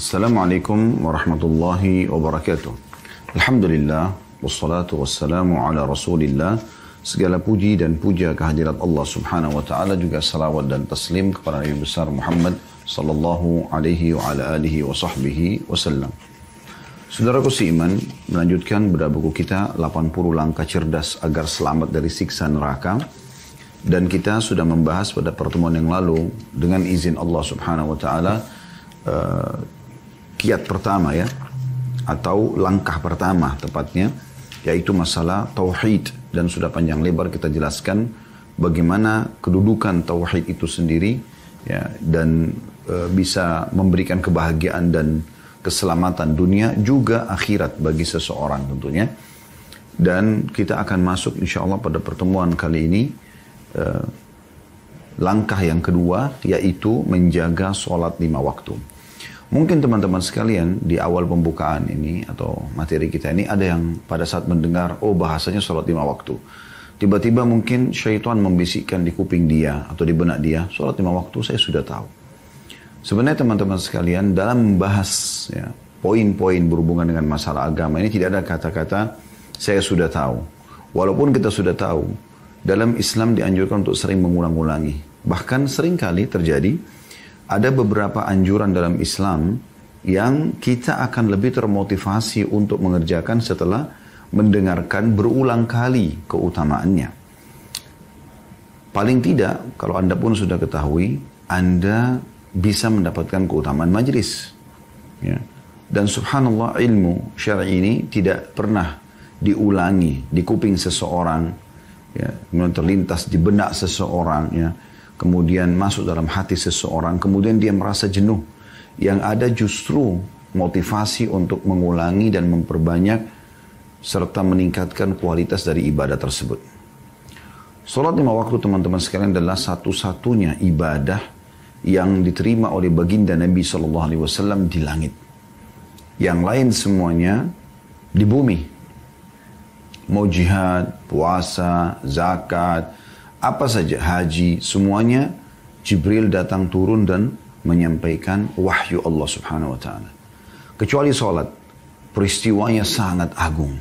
Assalamualaikum warahmatullahi wabarakatuh. Alhamdulillah, wassalatu wassalamu ala rasulillah. Segala puji dan puja kehadirat Allah subhanahu wa ta'ala, juga salawat dan taslim kepada Nabi besar Muhammad sallallahu alaihi wa ala alihi wa sahbihi wasallam. Saudaraku seiman, melanjutkan bedah buku kita 80 langkah cerdas agar selamat dari siksa neraka. Dan kita sudah membahas pada pertemuan yang lalu dengan izin Allah subhanahu wa ta'ala kiat pertama ya, atau langkah pertama tepatnya, yaitu masalah tauhid. Dan sudah panjang lebar kita jelaskan bagaimana kedudukan tauhid itu sendiri ya, dan bisa memberikan kebahagiaan dan keselamatan dunia juga akhirat bagi seseorang tentunya. Dan kita akan masuk insya Allah pada pertemuan kali ini langkah yang kedua, yaitu menjaga sholat 5 waktu. Mungkin teman-teman sekalian di awal pembukaan ini atau materi kita ini ada yang pada saat mendengar, oh bahasanya sholat 5 waktu. Tiba-tiba mungkin syaitan membisikkan di kuping dia atau di benak dia, sholat 5 waktu saya sudah tahu. Sebenarnya teman-teman sekalian, dalam membahas ya, poin-poin berhubungan dengan masalah agama ini tidak ada kata-kata saya sudah tahu. Walaupun kita sudah tahu, dalam Islam dianjurkan untuk sering mengulang-ulangi. Bahkan sering kali terjadi ada beberapa anjuran dalam Islam yang kita akan lebih termotivasi untuk mengerjakan setelah mendengarkan berulang kali keutamaannya. Paling tidak, kalau Anda pun sudah ketahui, Anda bisa mendapatkan keutamaan majlis. Ya. Dan subhanallah, ilmu syar'i ini tidak pernah diulangi di kuping seseorang, ya, kemudian terlintas di benak seseorang, ya, kemudian masuk dalam hati seseorang, kemudian dia merasa jenuh. Yang ada justru motivasi untuk mengulangi dan memperbanyak serta meningkatkan kualitas dari ibadah tersebut. Salat 5 waktu teman-teman sekalian adalah satu-satunya ibadah yang diterima oleh baginda Nabi SAW di langit. Yang lain semuanya di bumi. Mau jihad, puasa, zakat, apa saja, haji, semuanya Jibril datang turun dan menyampaikan wahyu Allah subhanahu wa ta'ala. Kecuali sholat, peristiwanya sangat agung.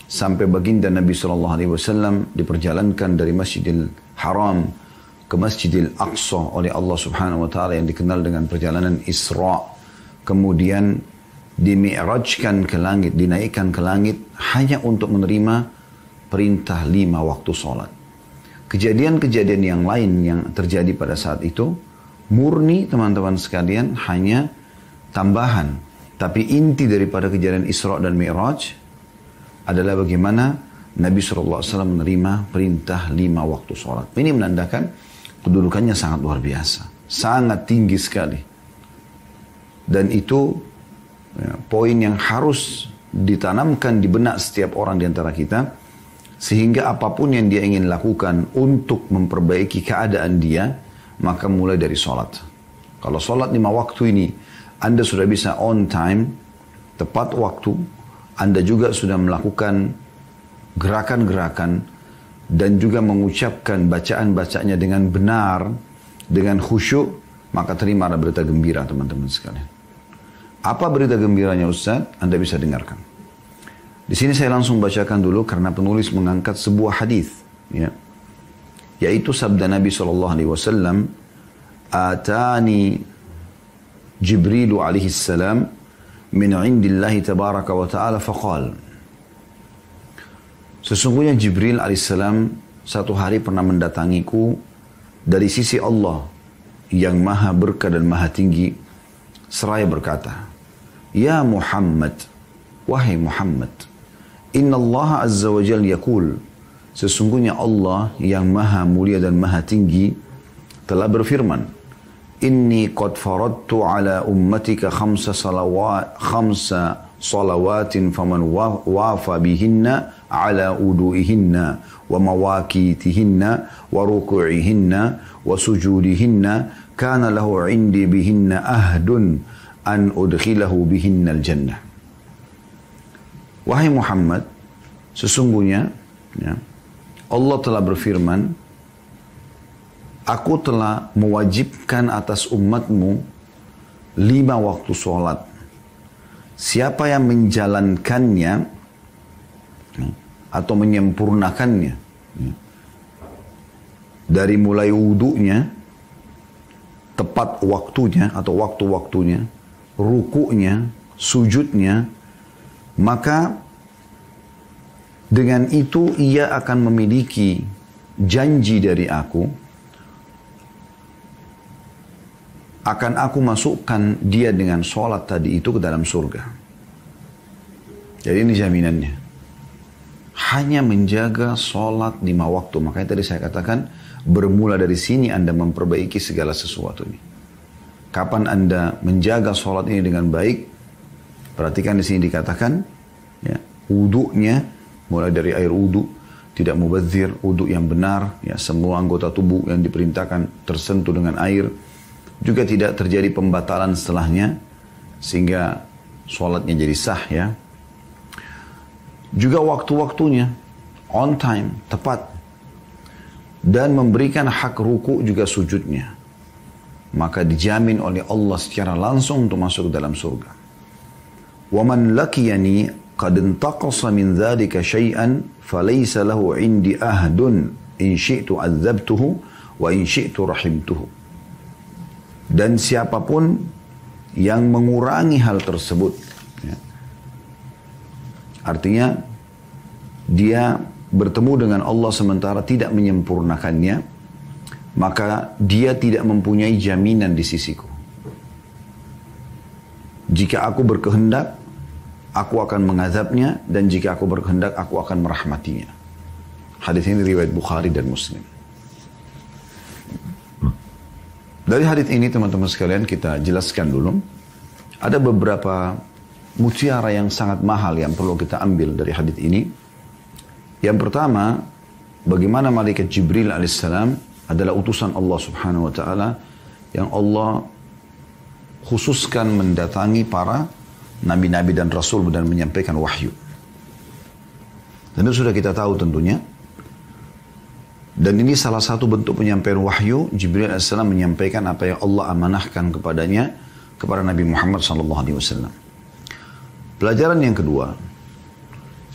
Sampai baginda Nabi SAW diperjalankan dari Masjidil Haram ke Masjidil Aqsa oleh Allah subhanahu wa ta'ala yang dikenal dengan perjalanan Isra. Kemudian dimi'rajkan ke langit, dinaikkan ke langit hanya untuk menerima perintah 5 waktu sholat. Kejadian-kejadian yang lain yang terjadi pada saat itu murni teman-teman sekalian hanya tambahan. Tapi inti daripada kejadian Isra dan Mi'raj adalah bagaimana Nabi SAW menerima perintah 5 waktu sholat. Ini menandakan kedudukannya sangat luar biasa. Sangat tinggi sekali. Dan itu ya, poin yang harus ditanamkan di benak setiap orang di antara kita. Sehingga apapun yang dia ingin lakukan untuk memperbaiki keadaan dia, maka mulai dari sholat. Kalau sholat 5 waktu ini, Anda sudah bisa on time, tepat waktu, Anda juga sudah melakukan gerakan-gerakan, dan juga mengucapkan bacaan-bacaannya dengan benar, dengan khusyuk, maka terimalah berita gembira teman-teman sekalian. Apa berita gembiranya Ustaz? Anda bisa dengarkan. Di sini saya langsung bacakan dulu karena penulis mengangkat sebuah hadis, ya, yaitu sabda Nabi SAW, "Atani Jibril alaihi salam min indillahi tabaraka wa ta'ala faqal." Sesungguhnya Jibril alaihissalam satu hari pernah mendatangiku dari sisi Allah yang maha berkah dan maha tinggi, seraya berkata, "Ya Muhammad, wahai Muhammad, Inna Allah Azza wa Jal yaqul, sesungguhnya Allah yang maha mulia dan maha tinggi telah berfirman, Inni qad faradtu ala ummatika khamsa salawatin faman wafa bihinna ala udu'ihinna wa mawakitihinna wa ruku'ihinna wa sujudihinna kana lahu indi bihinna ahdun an udkhilahu bihinna al-jannah." Wahai Muhammad, sesungguhnya ya, Allah telah berfirman, Aku telah mewajibkan atas umatmu 5 waktu sholat siapa yang menjalankannya atau menyempurnakannya dari mulai wudunya, tepat waktunya atau waktu-waktunya, rukuknya, sujudnya, maka dengan itu ia akan memiliki janji dari aku, akan aku masukkan dia dengan sholat tadi itu ke dalam surga. Jadi ini jaminannya. Hanya menjaga sholat 5 waktu. Makanya tadi saya katakan, bermula dari sini Anda memperbaiki segala sesuatu ini. Kapan Anda menjaga sholat ini dengan baik? Perhatikan di sini dikatakan, ya, wudunya mulai dari air wudu, tidak mubadzir, wudu yang benar, ya, semua anggota tubuh yang diperintahkan tersentuh dengan air, juga tidak terjadi pembatalan setelahnya, sehingga sholatnya jadi sah, ya. Juga waktu-waktunya, on time, tepat. Dan memberikan hak ruku juga sujudnya. Maka dijamin oleh Allah secara langsung untuk masuk ke dalam surga. وَمَنْ لَكِيَنِي قَدْ انْتَقَصَ مِنْ ذَلِكَ شَيْئًا فَلَيْسَ لَهُ عِنْدِ أَهْدٌ إِنْ شِئْتُ عَذَّبْتُهُ وَإِنْ شِئْتُ رَحِمْتُهُ. Dan siapapun yang mengurangi hal tersebut, ya, artinya dia bertemu dengan Allah sementara tidak menyempurnakannya, maka dia tidak mempunyai jaminan di sisiku. Jika aku berkehendak, aku akan mengazabnya, dan jika aku berkehendak, aku akan merahmatinya. Hadis ini riwayat Bukhari dan Muslim. Dari hadis ini teman-teman sekalian kita jelaskan dulu, ada beberapa mutiara yang sangat mahal yang perlu kita ambil dari hadis ini. Yang pertama, bagaimana malaikat Jibril alaihissalam adalah utusan Allah subhanahu wa ta'ala yang Allah khususkan mendatangi para nabi-nabi dan rasul dan menyampaikan wahyu. Dan itu sudah kita tahu tentunya. Dan ini salah satu bentuk penyampaian wahyu. Jibril alaihissalam menyampaikan apa yang Allah amanahkan kepadanya, kepada Nabi Muhammad SAW. Pelajaran yang kedua,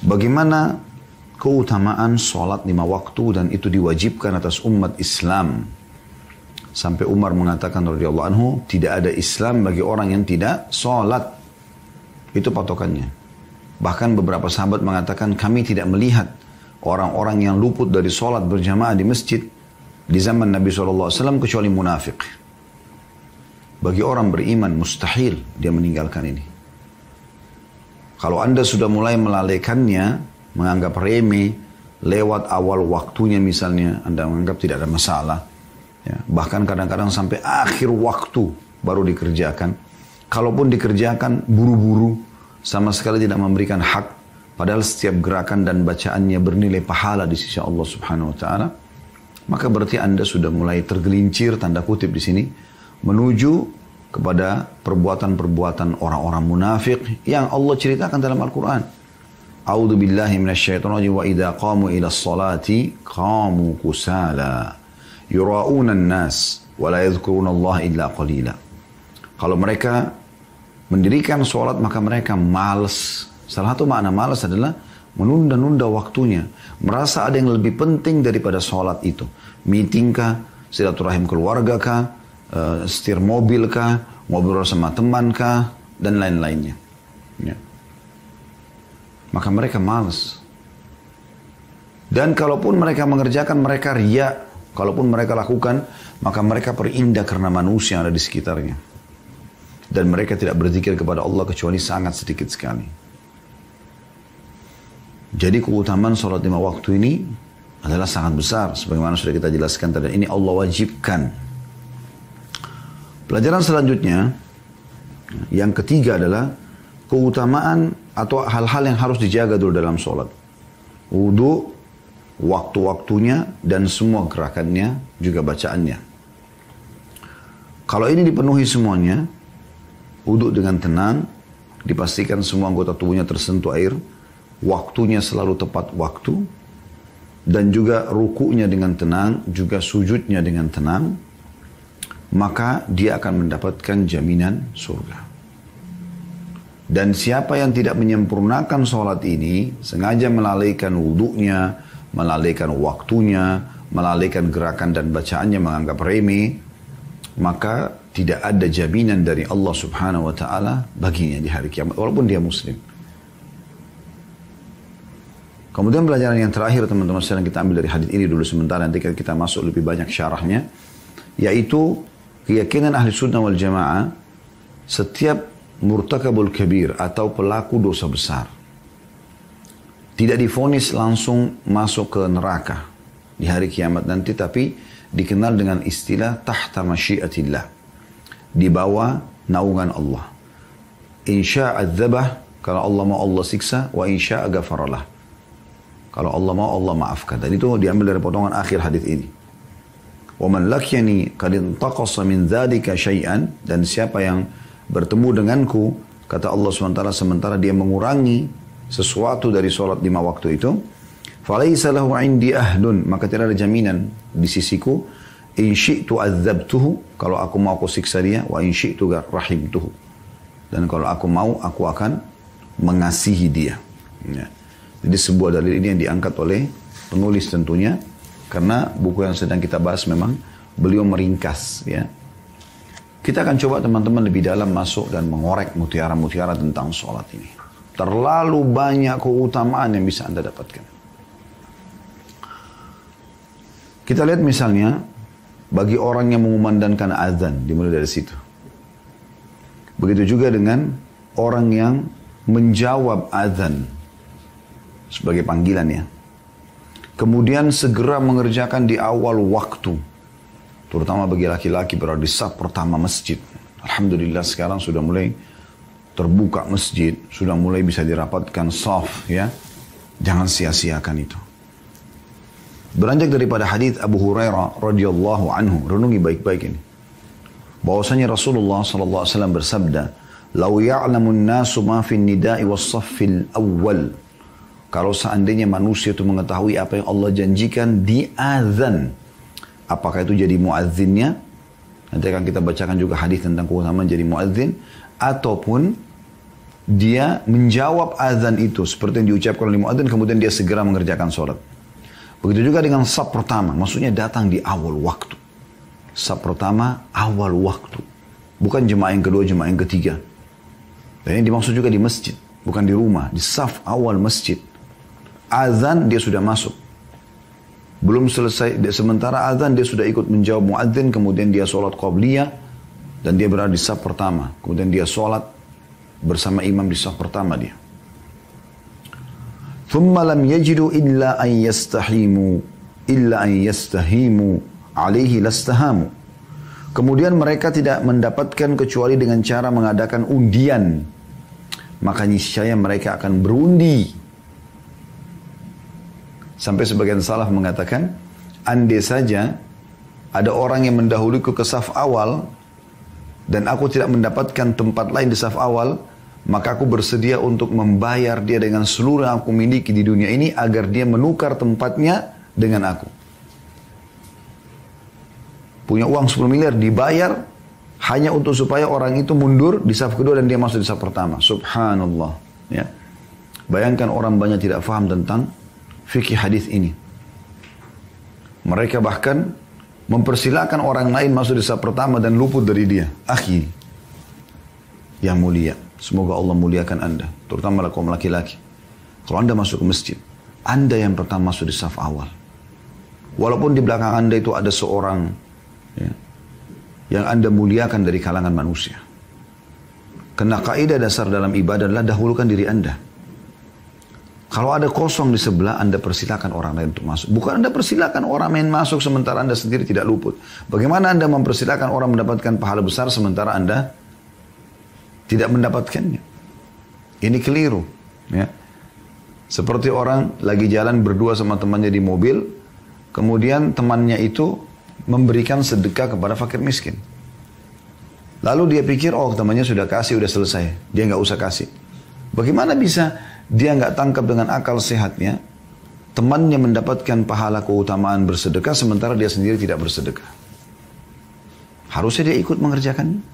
bagaimana keutamaan sholat 5 waktu dan itu diwajibkan atas umat Islam. Sampai Umar mengatakan radhiyallahu anhu, tidak ada Islam bagi orang yang tidak sholat. Itu patokannya. Bahkan beberapa sahabat mengatakan, kami tidak melihat orang-orang yang luput dari sholat berjamaah di masjid di zaman Nabi SAW kecuali munafik. Bagi orang beriman mustahil dia meninggalkan ini. Kalau Anda sudah mulai melalaikannya, menganggap remeh, lewat awal waktunya misalnya, Anda menganggap tidak ada masalah. Ya, bahkan kadang-kadang sampai akhir waktu baru dikerjakan. Kalaupun dikerjakan buru-buru, sama sekali tidak memberikan hak, padahal setiap gerakan dan bacaannya bernilai pahala di sisi Allah Subhanahu wa taala, maka berarti Anda sudah mulai tergelincir, tanda kutip di sini, menuju kepada perbuatan-perbuatan orang-orang munafik yang Allah ceritakan dalam Al-Quran. A'udzu billahi minasyaitonir rajim, wa idza qamu ila sholati qamu kusala yura'una an-nas wa la yadhkuruna Allah illa qalila. Kalau mereka mendirikan sholat maka mereka malas. Salah satu makna malas adalah menunda-nunda waktunya, merasa ada yang lebih penting daripada sholat itu. Meeting kah, silaturahim keluarga kah, setir mobil kah, ngobrol sama teman kah, dan lain-lainnya. Ya. Maka mereka malas. Dan kalaupun mereka mengerjakan, mereka riya. Kalaupun mereka lakukan, maka mereka perindah karena manusia yang ada di sekitarnya. Dan mereka tidak berzikir kepada Allah kecuali sangat sedikit sekali. Jadi keutamaan sholat 5 waktu ini adalah sangat besar. Sebagaimana sudah kita jelaskan tadi, ini Allah wajibkan. Pelajaran selanjutnya, yang ketiga adalah keutamaan atau hal-hal yang harus dijaga dulu dalam sholat. Wudu, waktu-waktunya, dan semua gerakannya, juga bacaannya. Kalau ini dipenuhi semuanya, wudu dengan tenang, dipastikan semua anggota tubuhnya tersentuh air, waktunya selalu tepat waktu, dan juga rukunya dengan tenang, juga sujudnya dengan tenang, maka dia akan mendapatkan jaminan surga. Dan siapa yang tidak menyempurnakan sholat ini, sengaja melalaikan wudhunya, melalaikan waktunya, melalaikan gerakan dan bacaannya, menganggap remeh, maka tidak ada jaminan dari Allah Subhanahu wa Ta'ala baginya di hari kiamat, walaupun dia Muslim. Kemudian pelajaran yang terakhir teman-teman sekalian, kita ambil dari hadis ini dulu sementara, nanti kita masuk lebih banyak syarahnya, yaitu keyakinan ahli sunnah wal jamaah, setiap murtakabul kabir atau pelaku dosa besar tidak divonis langsung masuk ke neraka di hari kiamat nanti, tapi dikenal dengan istilah tahta masyiatillah, di bawah naungan Allah. Insya adzabah, kalau Allah mau Allah siksa, wa insya ghafaralah, kalau Allah mau Allah maafkan. Dan itu diambil dari potongan akhir hadis ini. Wa man lakyani qad intaqasa min dzalika syai'an, dan siapa yang bertemu denganku, kata Allah SWT, sementara dia mengurangi sesuatu dari sholat 5 waktu itu, falaysa lahu indi ahdun, maka tidak ada jaminan di sisiku, in syi'tu adzabtuhu, kalau aku mau aku siksa dia, wa in syi'tu rahimtuhu, dan kalau aku mau aku akan mengasihi dia. Ya. Jadi sebuah dalil ini yang diangkat oleh penulis tentunya, karena buku yang sedang kita bahas memang beliau meringkas, ya. Kita akan coba teman-teman lebih dalam masuk dan mengorek mutiara-mutiara tentang sholat ini. Terlalu banyak keutamaan yang bisa Anda dapatkan. Kita lihat misalnya, bagi orang yang mengumandangkan azan, dimulai dari situ. Begitu juga dengan orang yang menjawab azan sebagai panggilan, ya. Kemudian segera mengerjakan di awal waktu. Terutama bagi laki-laki berada di saf pertama masjid. Alhamdulillah sekarang sudah mulai terbuka masjid, sudah mulai bisa dirapatkan saf, ya. Jangan sia-siakan itu. Beranjak daripada hadis Abu Hurairah radhiyallahu anhu, renungi baik-baik ini. Bahwasanya Rasulullah sallallahu alaihi wasallam bersabda, "Lau ya'lamun nasu ma fin nida'i was-saffil awwal." Kalau seandainya manusia itu mengetahui apa yang Allah janjikan di azan, apakah itu jadi muadzinnya? Nanti akan kita bacakan juga hadis tentang keutamaan jadi muadzin, ataupun dia menjawab azan itu seperti yang diucapkan oleh muadzin, kemudian dia segera mengerjakan sholat. Begitu juga dengan saf pertama, maksudnya datang di awal waktu. Saf pertama awal waktu, bukan jemaah yang kedua, jemaah yang ketiga. Dan ini dimaksud juga di masjid, bukan di rumah, di saf awal masjid. Azan dia sudah masuk. Belum selesai, sementara azan dia sudah ikut menjawab muadzin, kemudian dia sholat qabliyah, dan dia berada di saf pertama. Kemudian dia sholat bersama imam di saf pertama dia. Thumma lam yajidu illa an yastahimu alaihi lastahamu. Kemudian mereka tidak mendapatkan kecuali dengan cara mengadakan undian. Maka niscaya mereka akan berundi. Sampai sebagian salaf mengatakan, andai saja ada orang yang mendahuluku ke saf awal, dan aku tidak mendapatkan tempat lain di saf awal, maka aku bersedia untuk membayar dia dengan seluruh yang aku miliki di dunia ini, agar dia menukar tempatnya dengan aku. Punya uang 10 miliar, dibayar hanya untuk supaya orang itu mundur di saf kedua dan dia masuk di saf pertama. Subhanallah. Ya. Bayangkan orang banyak tidak faham tentang fikih hadis ini. Mereka bahkan mempersilakan orang lain masuk di saf pertama dan luput dari dia. Akhi yang mulia, semoga Allah muliakan Anda, terutama kaum laki-laki. Kalau Anda masuk ke masjid, Anda yang pertama masuk di saf awal. Walaupun di belakang Anda itu ada seorang, ya, yang Anda muliakan dari kalangan manusia. Karena kaidah dasar dalam ibadah adalah dahulukan diri Anda. Kalau ada kosong di sebelah, Anda persilakan orang lain untuk masuk. Bukan Anda persilakan orang lain masuk sementara Anda sendiri tidak luput. Bagaimana Anda mempersilakan orang mendapatkan pahala besar sementara Anda tidak mendapatkannya? Ini keliru. Ya. Seperti orang lagi jalan berdua sama temannya di mobil, kemudian temannya itu memberikan sedekah kepada fakir miskin. Lalu dia pikir, oh temannya sudah kasih, sudah selesai. Dia nggak usah kasih. Bagaimana bisa dia nggak tangkap dengan akal sehatnya, temannya mendapatkan pahala keutamaan bersedekah, sementara dia sendiri tidak bersedekah? Harusnya dia ikut mengerjakannya.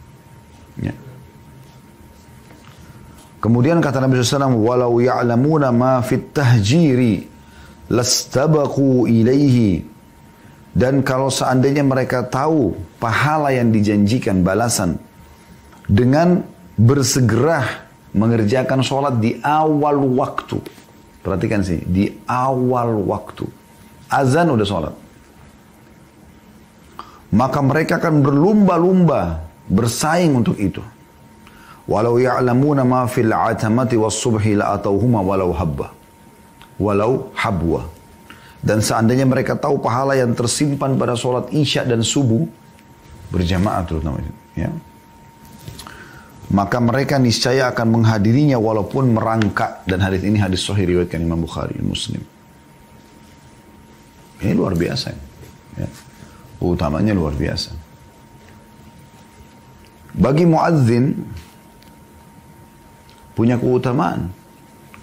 Ya. Kemudian kata Nabi SAW, walau ya'lamuna ma fit tahjiri lastabaqu ilaihi. Dan kalau seandainya mereka tahu pahala yang dijanjikan, balasan, dengan bersegera mengerjakan sholat di awal waktu. Perhatikan sih, di awal waktu. Azan udah sholat. Maka mereka akan berlumba-lumba, bersaing untuk itu. Walau ya'lamuna ma fil atamati was subhi la atauhuma walau habba. Walau habwa. Dan seandainya mereka tahu pahala yang tersimpan pada sholat isya dan subuh, berjamaah terutama, ya, maka mereka niscaya akan menghadirinya walaupun merangkak. Dan hadis ini hadis sahih riwayatkan Imam Bukhari Muslim. Ini luar biasa, ya. Utamanya luar biasa. Bagi muadzin punya keutamaan.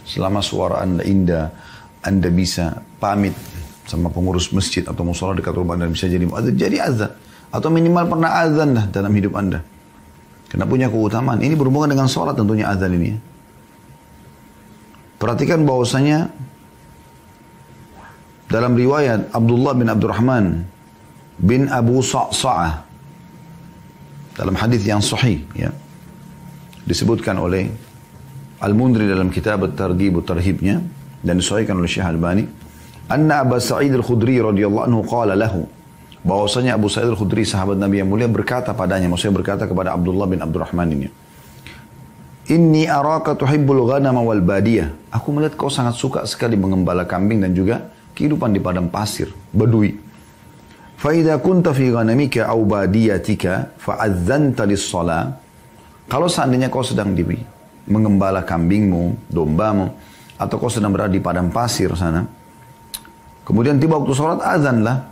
Selama suara Anda indah, Anda bisa pamit sama pengurus masjid atau mushola dekat rumah Anda, bisa jadi muadzin, jadi azan. Atau minimal pernah azan lah dalam hidup Anda. Karena punya keutamaan. Ini berhubungan dengan sholat tentunya azan ini. Perhatikan bahwasanya dalam riwayat Abdullah bin Abdurrahman bin Abu Sa'sa'ah, dalam hadis yang sahih, ya, disebutkan oleh Al-Mundri dalam kitab At-Targhib Tarhibnya dan disahihkan oleh Syekh Albani, anna Abu Sa'id Al-Khudri radhiyallahu anhu qala lahu, bahwasanya Abu Sa'id Al-Khudri sahabat Nabi yang mulia berkata padanya, maksudnya berkata kepada Abdullah bin Abdurrahman ini, inni araka tuhibbul ghanama wal badiyah, aku melihat kau sangat suka sekali mengembala kambing dan juga kehidupan di padang pasir badui. Fa idza kunta fi ghanamika aw badiyatika fa adzanta lis-shalah, kalau seandainya kau sedang mengembala kambingmu, dombamu, atau kau sedang berada di padang pasir sana, kemudian tiba waktu sholat, azanlah.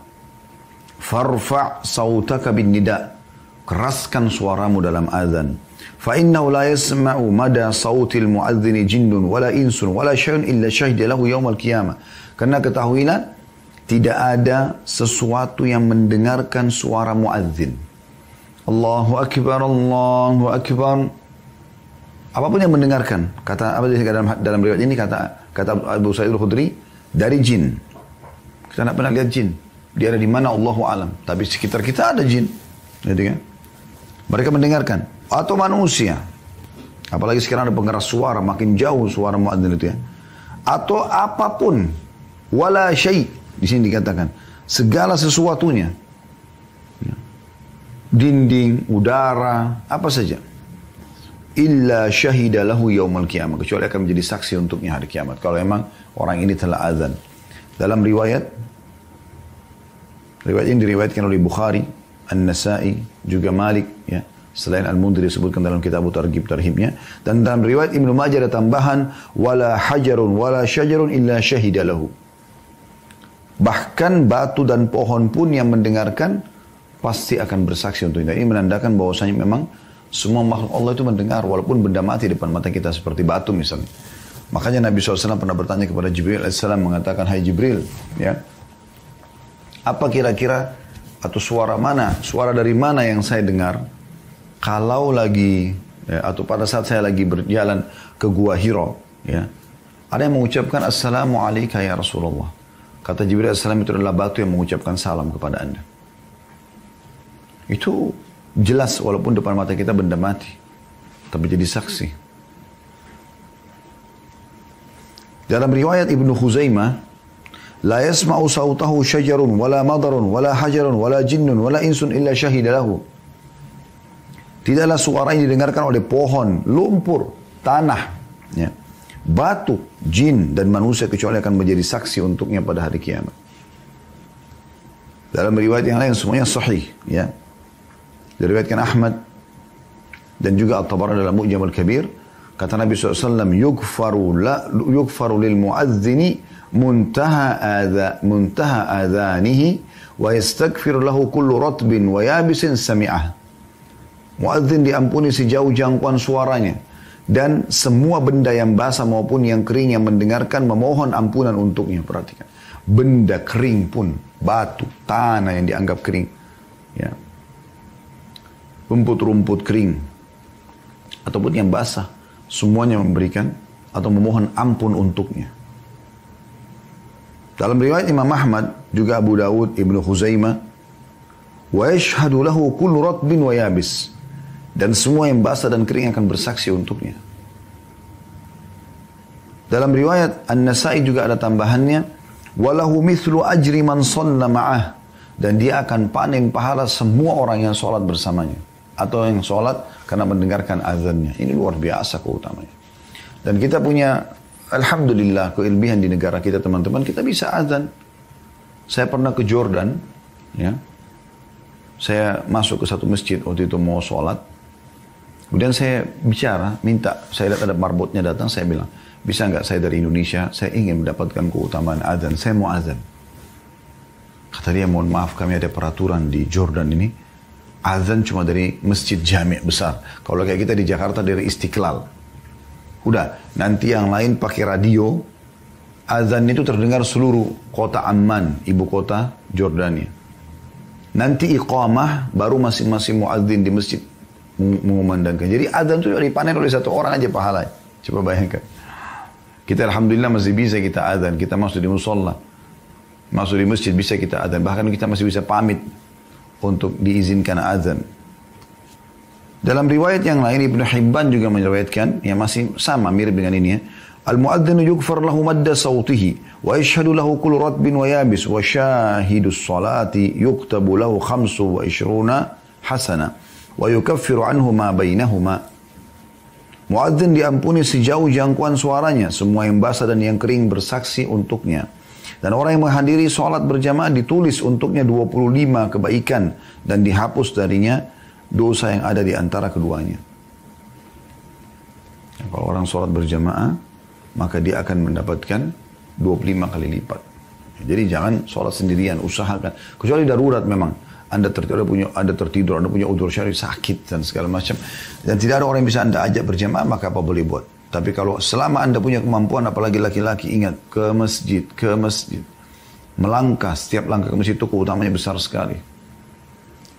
Farfa' sautaka bin nida, keraskan suaramu dalam azan. Fa innahu la yasma'u mada sautil muadzini jinnun wala insun wala syai'un illa syahida lahu yaumal qiyamah. Karena ketahuilah, tidak ada sesuatu yang mendengarkan suara muadzin. Allahu akbar, Allahu akbar. Apapun yang mendengarkan, kata apa dalam riwayat ini, kata Abu Sa'id Al-Khudri, dari jin. Kita tidak pernah lihat jin. Dia ada di mana Allahu alam. Tapi sekitar kita ada jin. Gitu kan? Mereka mendengarkan. Atau manusia. Apalagi sekarang ada pengeras suara, makin jauh suara muadzin itu, ya. Atau apapun. Wala syai'. Di sini dikatakan. Segala sesuatunya. Dinding, udara, apa saja. Illa syahida lahu yaumal qiyamah, kecuali akan menjadi saksi untuknya hari kiamat kalau memang orang ini telah azan. Dalam riwayat ini diriwayatkan oleh Bukhari, An-Nasa'i, juga Malik, ya, selain Al-Mundri disebutkan dalam kitab Targhib Tarhibnya, dan dalam riwayat Ibnu Majah ada tambahan wala hajarun wala syajarun illa syahida lahu. Bahkan batu dan pohon pun yang mendengarkan pasti akan bersaksi untuknya. Ini menandakan bahwasanya memang semua makhluk Allah itu mendengar, walaupun benda mati depan mata kita seperti batu misalnya. Makanya Nabi SAW pernah bertanya kepada Jibril AS, mengatakan, hai Jibril, ya, apa kira-kira atau suara dari mana yang saya dengar kalau lagi, ya, atau pada saat saya lagi berjalan ke Gua Hiro, ya, ada yang mengucapkan Assalamualaikum ya Rasulullah. Kata Jibril AS, itu adalah batu yang mengucapkan salam kepada Anda. Itu jelas walaupun depan mata kita benda mati, tapi jadi saksi. Dalam riwayat Ibnu Khuzaimah, la yasma'u sautahu syajarun wala madarun wala hajarun wala jinnun wala insun illa syahida lahu. Tidaklah suara yang didengarkan oleh pohon, lumpur, tanah, ya, batu, jin dan manusia kecuali akan menjadi saksi untuknya pada hari kiamat. Dalam riwayat yang lain semuanya sahih, ya. Diriwayatkan Ahmad dan juga At-Tabarani dalam Mu'jam Al-Kabir, kata Nabi SAW, yugfaru lil muadzini muntaha adhanihi wa yastaghfir lahu kullu ratbin wa yabisin sami'ah. Muadzin diampuni sejauh jangkauan suaranya, dan semua benda yang basah maupun yang kering yang mendengarkan memohon ampunan untuknya. Perhatikan, benda kering pun, batu, tanah yang dianggap kering, ya, rumput-rumput kering, ataupun yang basah, semuanya memberikan atau memohon ampun untuknya. Dalam riwayat Imam Ahmad, juga Abu Dawud, Ibnu Khuzaimah, wa yashhadu lahu kullu ratbin wa yabis, dan semua yang basah dan kering akan bersaksi untuknya. Dalam riwayat An-Nasai juga ada tambahannya, walahu mithlu ajri man shalla ma'ah, dan dia akan panen pahala semua orang yang sholat bersamanya atau yang sholat karena mendengarkan azannya. Ini luar biasa keutamanya. Dan kita punya alhamdulillah keilmihan di negara kita, teman-teman, kita bisa azan. Saya pernah ke Jordan, ya. Saya masuk ke satu masjid waktu itu mau sholat. Kemudian saya bicara, minta, saya lihat ada marbotnya datang, saya bilang, bisa nggak saya dari Indonesia, saya ingin mendapatkan keutamaan azan, saya mau azan. Kata dia, mohon maaf, kami ada peraturan di Jordan ini, azan cuma dari masjid jami' besar. Kalau kayak kita di Jakarta dari Istiqlal. Udah, nanti yang lain pakai radio, azan itu terdengar seluruh kota Amman, ibu kota Jordania. Nanti iqamah, baru masing-masing muadzin di masjid mengumandangkan. Jadi azan itu dipanen oleh satu orang aja pahalanya. Coba bayangkan. Kita alhamdulillah masih bisa kita azan, kita masuk di musola, masuk di masjid bisa kita azan. Bahkan kita masih bisa pamit untuk diizinkan azan. Dalam riwayat yang lain, Ibnu Hibban juga meriwayatkan, yang masih sama, mirip dengan ini ya. Al-mu'adzinu yugfar lahu madda sawtihi, wa yashhadu lahu kullu ratbin wa yabis, wa syahidus salati yuktabu lahu 25 hasana, wa yukaffiru anhu ma bainahuma. Mu'adzin diampuni sejauh jangkauan suaranya, semua yang basah dan yang kering bersaksi untuknya. Dan orang yang menghadiri sholat berjamaah ditulis untuknya 25 kebaikan, dan dihapus darinya dosa yang ada di antara keduanya. Kalau orang sholat berjamaah, maka dia akan mendapatkan 25 kali lipat. Jadi jangan sholat sendirian, usahakan. Kecuali darurat memang. Anda tertidur, Anda punya udzur syar'i, sakit dan segala macam. Dan tidak ada orang yang bisa Anda ajak berjamaah, maka apa boleh buat. Tapi kalau selama Anda punya kemampuan, apalagi laki-laki, ingat, ke masjid. Melangkah, setiap langkah ke masjid itu keutamanya besar sekali.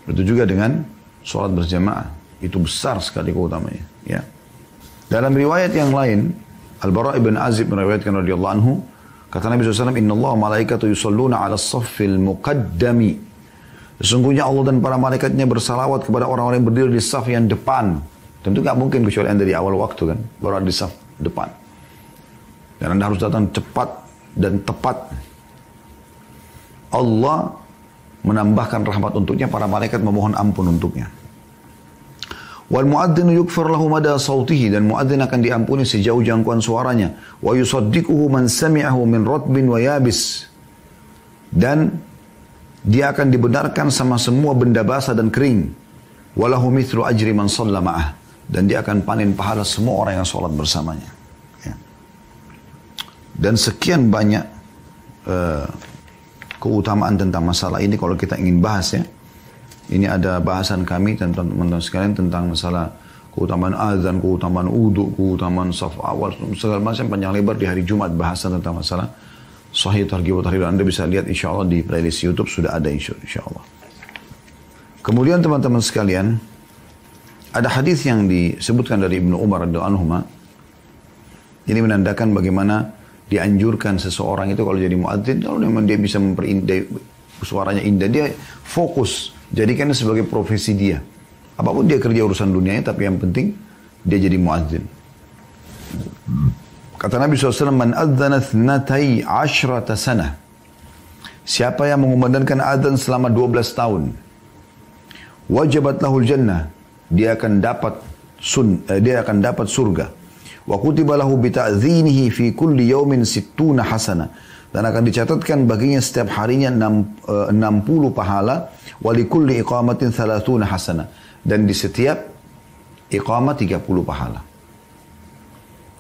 Itu juga dengan sholat berjamaah, itu besar sekali keutamanya. Ya. Dalam riwayat yang lain, Al-Bara' ibn Azib meriwayatkan radhiyallahu anhu, kata Nabi SAW, Inna Allah malaikatu yusalluna ala saffil muqaddami. Sesungguhnya Allah dan para malaikatnya bersalawat kepada orang-orang yang berdiri di saf yang depan. Tentu gak mungkin kecuali Anda di awal waktu kan, baru ada di saf depan. Dan Anda harus datang cepat dan tepat. Allah menambahkan rahmat untuknya, para malaikat memohon ampun untuknya. Wal muadzinu yukfar lahu mada sautihi, dan muadzin akan diampuni sejauh jangkauan suaranya. Wa yusaddiquhu man sami'ahu min ratbin wa yabis, dan dia akan dibenarkan sama semua benda basah dan kering. Walahu mithlu ajri man shalla ma'ah, dan dia akan panen pahala semua orang yang sholat bersamanya. Ya. Dan sekian banyak keutamaan tentang masalah ini kalau kita ingin bahas ya. Ini ada bahasan kami tentang teman-teman sekalian tentang masalah keutamaan azan, keutamaan wudu, keutamaan saf awal, segala macam panjang lebar di hari Jumat bahasan tentang masalah Sahih Targhib wa Tarhib. Anda bisa lihat insyaAllah di playlist YouTube sudah ada insyaAllah. Kemudian teman-teman sekalian, ada hadis yang disebutkan dari Ibnu Umar radhiyallahu anhu. Ini menandakan bagaimana dianjurkan seseorang itu kalau jadi muadzin, kalau memang dia bisa memperindah suaranya indah, dia fokus, jadikan sebagai profesi dia. Apapun dia kerja urusan dunianya, tapi yang penting dia jadi muadzin. Kata Nabi SAW, Man adzana thnatai ashrata sana. Siapa yang mengumandangkan adzan selama 12 tahun, wajabat lahul jannah, dia akan dapat surga. Wa kutiba lahu bita'dzinihi fi kulli yawmin 60 hasana, dan akan dicatatkan baginya setiap harinya 60 pahala. Wa li kulli iqamatin 30 hasana, dan di setiap iqamah 30 pahala.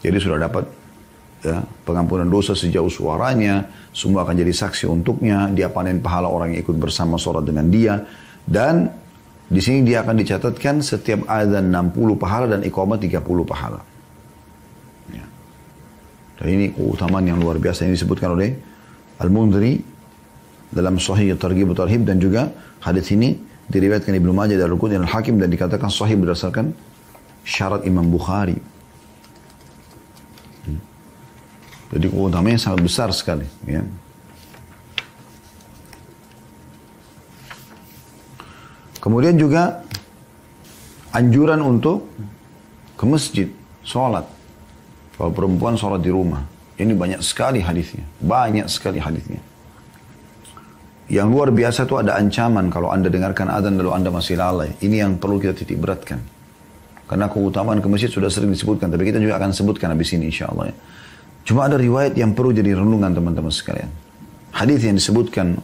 Jadi sudah dapat ya, pengampunan dosa sejauh suaranya, semua akan jadi saksi untuknya, dia panen pahala orang yang ikut bersama sholat dengan dia, dan di sini dia akan dicatatkan setiap azan 60 pahala dan iqamah 30 pahala. Ya. Dan ini keutamaan yang luar biasa yang disebutkan oleh Al-Mundhiri dalam Sahih Targhib wa Tarhib, dan juga hadis ini diriwayatkan Ibnu Majah dan Al-Qudni dan Al-Hakim, dan dikatakan sahih berdasarkan syarat Imam Bukhari. Jadi keutamanya sangat besar sekali. Ya. Kemudian juga anjuran untuk ke masjid, sholat. Kalau perempuan sholat di rumah. Ini banyak sekali hadisnya. Banyak sekali hadisnya. Yang luar biasa itu ada ancaman kalau Anda dengarkan azan lalu Anda masih lalai. Ini yang perlu kita titik beratkan. Karena keutamaan ke masjid sudah sering disebutkan. Tapi kita juga akan sebutkan habis ini insya Allah. Ya. Cuma ada riwayat yang perlu jadi renungan teman-teman sekalian. Hadis yang disebutkan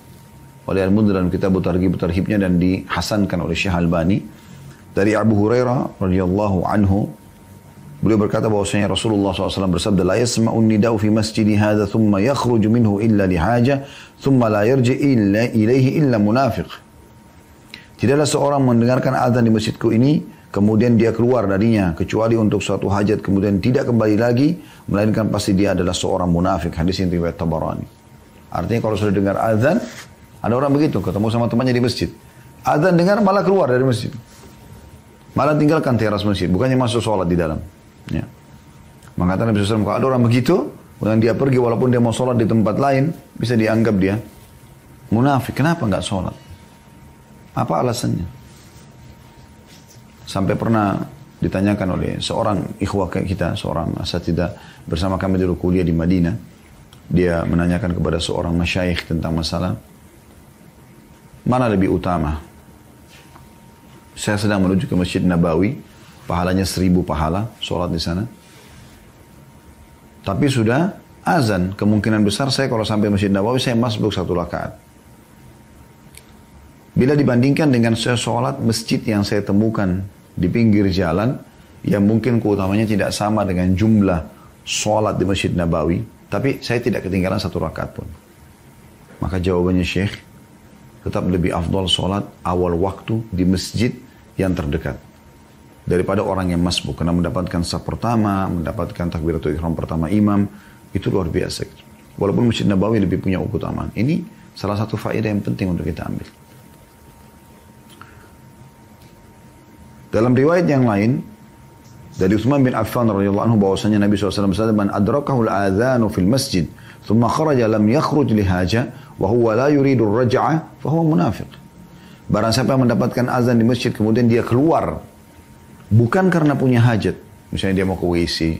oleh Al-Mundhir dalam kitab Targhib Tarhibnya dan dihasankan oleh Syekh Albani dari Abu Hurairah radhiyallahu anhu, beliau berkata bahwasanya Rasulullah SAW bersabda, la yasma'un nida'u fi masjidi hadha thumma yakhruju minhu illa lihaja thumma la yarji illa ilaihi illa munafiq. Tidaklah seorang mendengarkan azan di masjidku ini kemudian dia keluar darinya kecuali untuk suatu hajat kemudian tidak kembali lagi melainkan pasti dia adalah seorang munafik. Hadis ini riwayat Tabarani. Artinya kalau sudah dengar azan, ada orang begitu, ketemu sama temannya di masjid. Azan dengar malah keluar dari masjid. Malah tinggalkan teras masjid, bukannya masuk sholat di dalam. Ya. Maka Nabi SAW, kalau ada orang begitu, kemudian dia pergi walaupun dia mau sholat di tempat lain, bisa dianggap dia munafik. Kenapa nggak sholat? Apa alasannya? Sampai pernah ditanyakan oleh seorang ikhwah kita, seorang asatidzah bersama kami dulu kuliah di Madinah. Dia menanyakan kepada seorang masyayikh tentang masalah mana lebih utama. Saya sedang menuju ke Masjid Nabawi, pahalanya 1000 pahala, sholat di sana. Tapi sudah azan, kemungkinan besar saya kalau sampai Masjid Nabawi, saya masbuk 1 rakaat. Bila dibandingkan dengan saya sholat masjid yang saya temukan di pinggir jalan, yang mungkin keutamanya tidak sama dengan jumlah sholat di Masjid Nabawi, tapi saya tidak ketinggalan 1 rakaat pun. Maka jawabannya Syekh, tetap lebih afdal sholat awal waktu di masjid yang terdekat daripada orang yang masbuk, karena mendapatkan saf pertama, mendapatkan takbiratul ihram pertama imam, itu luar biasa. Walaupun Masjid Nabawi lebih punya keutamaan. Ini salah satu faedah yang penting untuk kita ambil. Dalam riwayat yang lain dari Utsman bin Affan radhiyallahu anhu bahwasanya Nabi SAW bersabda, man adrakahu al-adhanu fil masjid thumma kharaja lam yakhruj li haja wa huwa la yuridu ar-raj'ah fa huwa munafiq. Barang siapa yang mendapatkan azan di masjid kemudian dia keluar bukan karena punya hajat, misalnya dia mau ke WC,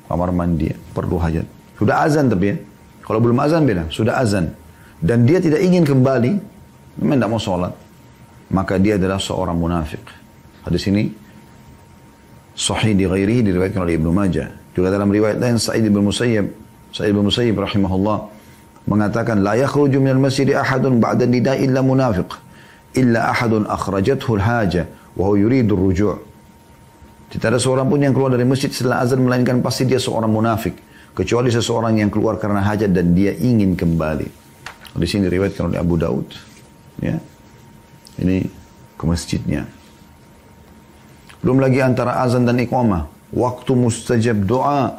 kamar mandi, perlu hajat. Sudah azan tapi ya. Kalau belum azan beda, sudah azan dan dia tidak ingin kembali, memang tidak mau sholat, maka dia adalah seorang munafik. Hadis ini sahih di ghairihi, diriwayatkan oleh Ibnu Majah. Juga dalam riwayat lain Sa'id bin Musayyib rahimahullah mengatakan, la yakhruju minal masjid ahadun ba'da nida illa munafiq illa ahadun akhrajathu al-haja wa huwa yuridu ar-ruju'. Tidak ada seorang pun yang keluar dari masjid setelah azan melainkan pasti dia seorang munafik, kecuali seseorang yang keluar karena hajat dan dia ingin kembali. Di sini diriwayatkan oleh Abu Daud. Ya. Ini ke masjidnya. Belum lagi antara azan dan iqamah, waktu mustajab doa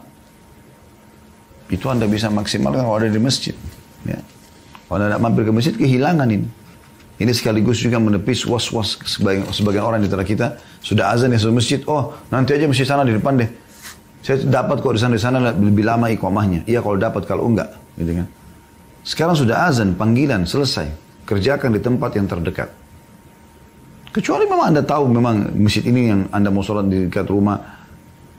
itu Anda bisa maksimalkan kalau ada di masjid. Ya. Kalau Anda mampir ke masjid, kehilangan ini. Ini sekaligus juga menepis was-was sebagian orang di antara kita. Sudah azan ya sudah masjid, oh nanti aja masjid sana di depan deh. Saya dapat kok di sana lebih lama iqamahnya. Iya kalau dapat, kalau enggak. Gitu kan. Sekarang sudah azan, panggilan, selesai. Kerjakan di tempat yang terdekat. Kecuali memang Anda tahu memang masjid ini yang Anda mau sholat di dekat rumah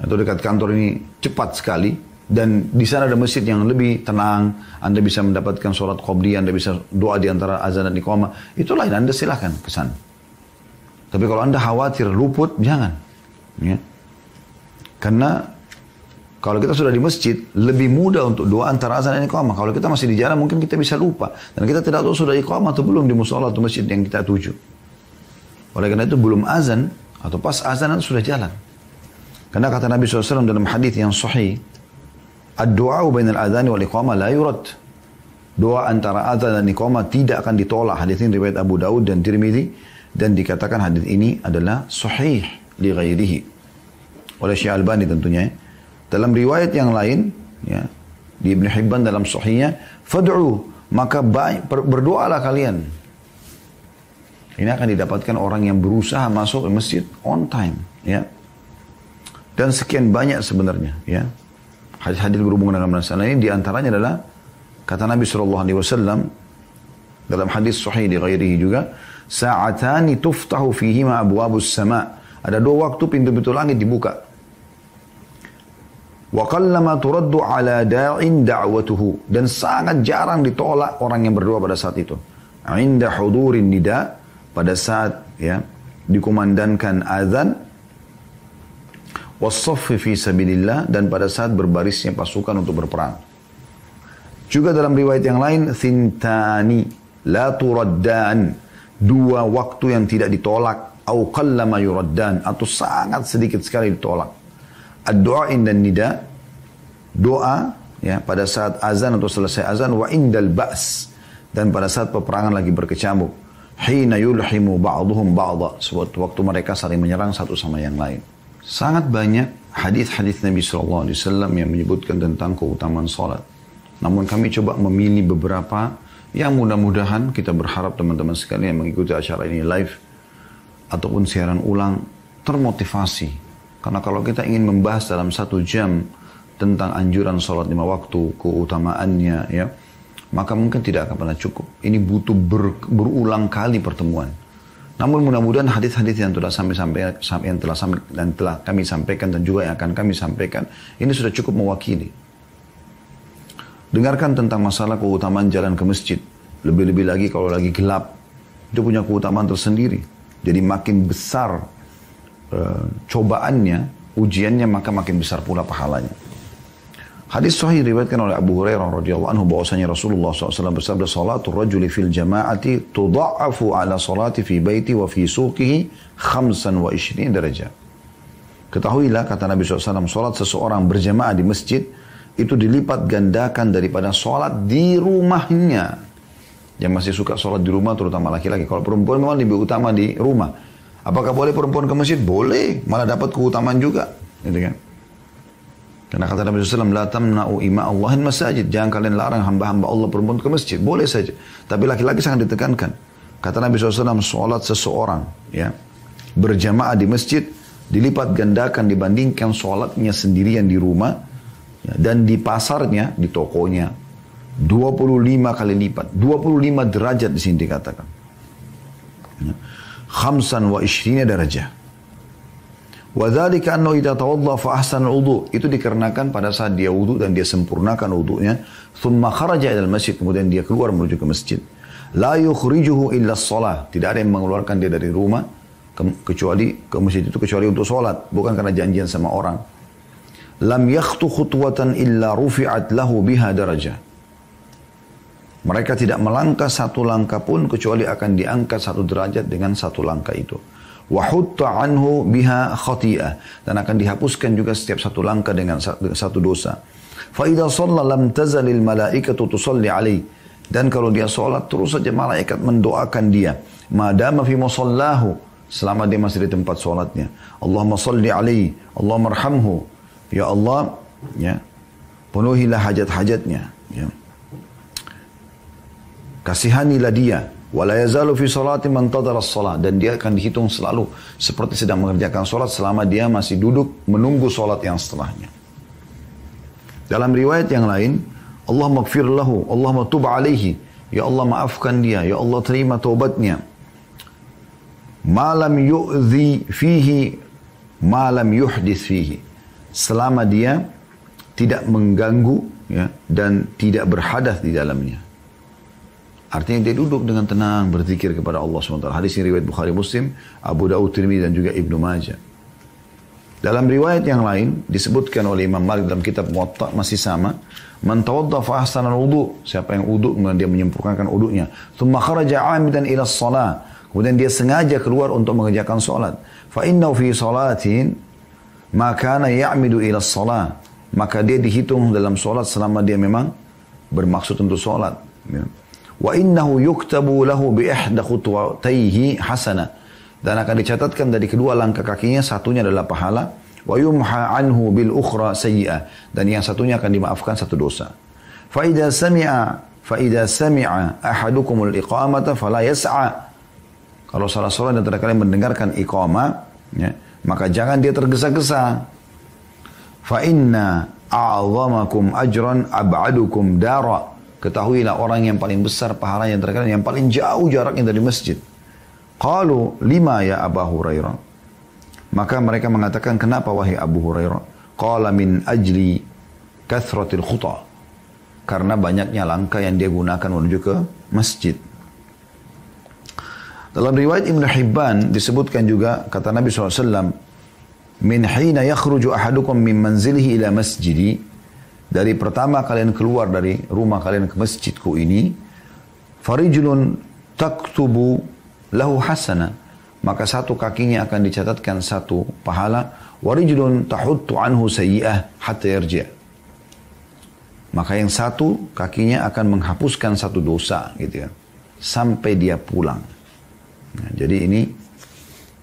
atau dekat kantor ini cepat sekali. Dan di sana ada masjid yang lebih tenang, Anda bisa mendapatkan sholat qobliyah, Anda bisa doa di antara azan dan iqamah. Itu lain, Anda silakan ke sana. Tapi kalau Anda khawatir luput, jangan. Ya. Karena kalau kita sudah di masjid, lebih mudah untuk doa antara azan dan iqamah. Kalau kita masih di jalan, mungkin kita bisa lupa. Dan kita tidak tahu sudah iqamah atau belum di musola atau masjid yang kita tuju. Oleh karena itu belum azan, atau pas azan sudah jalan. Karena kata Nabi SAW dalam hadis yang sahih, ad-du'a bainal adhan wal iqamah la yurad. Doa antara azan dan iqamah tidak akan ditolak. Hadis ini riwayat Abu Daud dan Tirmidzi dan dikatakan hadis ini adalah sahih li ghairihi oleh Syekh Albani tentunya. Dalam riwayat yang lain ya, di Ibnu Hibban dalam sahihnya, fad'u, maka berdoalah kalian. Ini akan didapatkan orang yang berusaha masuk ke masjid on time ya. Dan sekian banyak sebenarnya ya. Hadis-hadis berhubungan dengan masalah ini diantaranya adalah kata Nabi SAW dalam hadis sahih di ghairihi juga, sa'atani tuftahu fihima abwabus sama. Ada 2 waktu pintu-pintu langit dibuka. Wa qallama turaddu ala da'in da'watuhu, dan sangat jarang ditolak orang yang berdoa pada saat itu. Inda hudurin nida, pada saat ya dikumandangkan azan, was-saffi fi sabilillah, dan pada saat berbarisnya pasukan untuk berperang. Juga dalam riwayat yang lain, thintani la turaddan, 2 waktu yang tidak ditolak, au qallama yuraddan, atau sangat sedikit sekali ditolak. Ad-du'a inda nida, doa ya pada saat azan atau selesai azan, wa indal ba's, dan pada saat peperangan lagi berkecamuk. Hina yulhimu ba'duhum ba'da, waktu mereka saling menyerang satu sama yang lain. Sangat banyak hadis-hadis Nabi SAW yang menyebutkan tentang keutamaan salat. Namun kami coba memilih beberapa yang mudah-mudahan kita berharap teman-teman sekalian yang mengikuti acara ini live ataupun siaran ulang termotivasi. Karena kalau kita ingin membahas dalam 1 jam tentang anjuran salat 5 waktu, keutamaannya ya, maka mungkin tidak akan pernah cukup. Ini butuh berulang kali pertemuan. Namun mudah-mudahan hadis-hadis yang telah kami sampaikan dan juga yang akan kami sampaikan ini sudah cukup mewakili. Dengarkan tentang masalah keutamaan jalan ke masjid. Lebih-lebih lagi kalau lagi gelap, itu punya keutamaan tersendiri. Jadi makin besar cobaannya, ujiannya, maka makin besar pula pahalanya. Hadis sahih diriwayatkan oleh Abu Hurairah radhiyallahu anhu bahwasanya Rasulullah SAW bersabda, salatul rajuli fil jama'ati tudha'afu ala salati fi baiti wa fi suqihi 25 derajat. Ketahuilah, kata Nabi SAW, salat seseorang berjamaah di masjid itu dilipat gandakan daripada salat di rumahnya. Yang masih suka salat di rumah, terutama laki-laki. Kalau perempuan memang lebih utama di rumah. Apakah boleh perempuan ke masjid? Boleh, malah dapat keutamaan juga. Gitu kan? Karena kata Nabi SAW, la tamna'u ima Allahin masajid. Jangan kalian larang hamba-hamba Allah perempuan ke masjid. Boleh saja. Tapi laki-laki sangat ditekankan. Kata Nabi SAW, sholat seseorang ya berjamaah di masjid dilipat gandakan dibandingkan sholatnya sendirian di rumah ya, dan di pasarnya, di tokonya 25 kali lipat. 25 derajat di sini dikatakan. Ya. 25 derajat. Wadzalika annahu idza tawadda fa ahsana al-wudu, itu dikarenakan pada saat dia wudu dan dia sempurnakan wudunya, thumma kharaja ilal masjid, kemudian dia keluar menuju ke masjid, la yukhrijuhu illa shalah, tidak ada yang mengeluarkan dia dari rumah kecuali ke masjid itu kecuali untuk salat, bukan karena janjian sama orang. Lam yakhtu khutwatan illa rufi'at lahu biha darajah, mereka tidak melangkah 1 langkah pun kecuali akan diangkat 1 derajat dengan 1 langkah itu. Wa hutta anhu biha khati'ah, dan akan dihapuskan juga setiap 1 langkah dengan 1 dosa. Fa idza shalla lam tazalil malaikatu tusalli alaihi, dan kalau dia salat terus saja malaikat mendoakan dia, madama fi musallahu, selama dia masih di tempat salatnya. Allahumma salli alaihi, Allahumma arhamhu, ya Allah ya penuhilah hajat-hajatnya ya. Kasihanilah dia. Wala yazalu fi salati man tadara as-salat, dan dia akan dihitung selalu seperti sedang mengerjakan salat selama dia masih duduk menunggu salat yang setelahnya. Dalam riwayat yang lain, Allahumma ighfir lahu, Allahumma tub alaihi, ya Allah maafkan dia, ya Allah terima taubatnya. Ma lam yu'dhi fihi, ma lam yuhdits fihi, selama dia tidak mengganggu ya, dan tidak berhadas di dalamnya. Artinya dia duduk dengan tenang berzikir kepada Allah SWT. Hadis ini riwayat Bukhari Muslim, Abu Daud Tirmidzi dan juga Ibnu Majah. Dalam riwayat yang lain disebutkan oleh Imam Malik dalam kitab Muwatta masih sama, man tawadda fa ahsana al-wudu, siapa yang wudu kemudian dia menyempurnakan wudunya, thumma kharaja 'amidan ila shalah, kemudian dia sengaja keluar untuk mengerjakan salat, fa innahu fi salatin ma kana ya'midu ila shalah, maka dia dihitung dalam salat selama dia memang bermaksud untuk salat ya. Wa innahu yuktabu lahu bi ihda khutwatayhi hasanah, dan akan dicatatkan dari 2 langkah kakinya satunya adalah pahala, wa yumha anhu bil ukhra sayyi'ah, dan yang satunya akan dimaafkan 1 dosa. Fa idza sami'a ahadukumul iqamata fala yas'a, kalau salah seorang antara kalian mendengarkan iqamah ya, maka jangan dia tergesa-gesa. Fa inna a'zamakum ajran ab'adukum dara. Ketahuilah orang yang paling besar pahalanya antara kalian yang paling jauh jaraknya dari masjid. Qalu lima ya Abu Hurairah. Maka mereka mengatakan, kenapa wahai Abu Hurairah? Qala min ajli kathratil khuta. Karena banyaknya langkah yang dia gunakan menuju ke masjid. Dalam riwayat Ibn Hibban disebutkan juga, kata Nabi SAW, min hina yakhruju ahadukum min manzilihi ila masjidi. Dari pertama kalian keluar dari rumah kalian ke masjidku ini, farijulun taktubu lahu hasana. Maka satu kakinya akan dicatatkan satu pahala. Warijulun tahuttu anhu sayyi'ah hatta yarji'. Maka yang satu kakinya akan menghapuskan satu dosa gitu ya, sampai dia pulang. Nah, jadi ini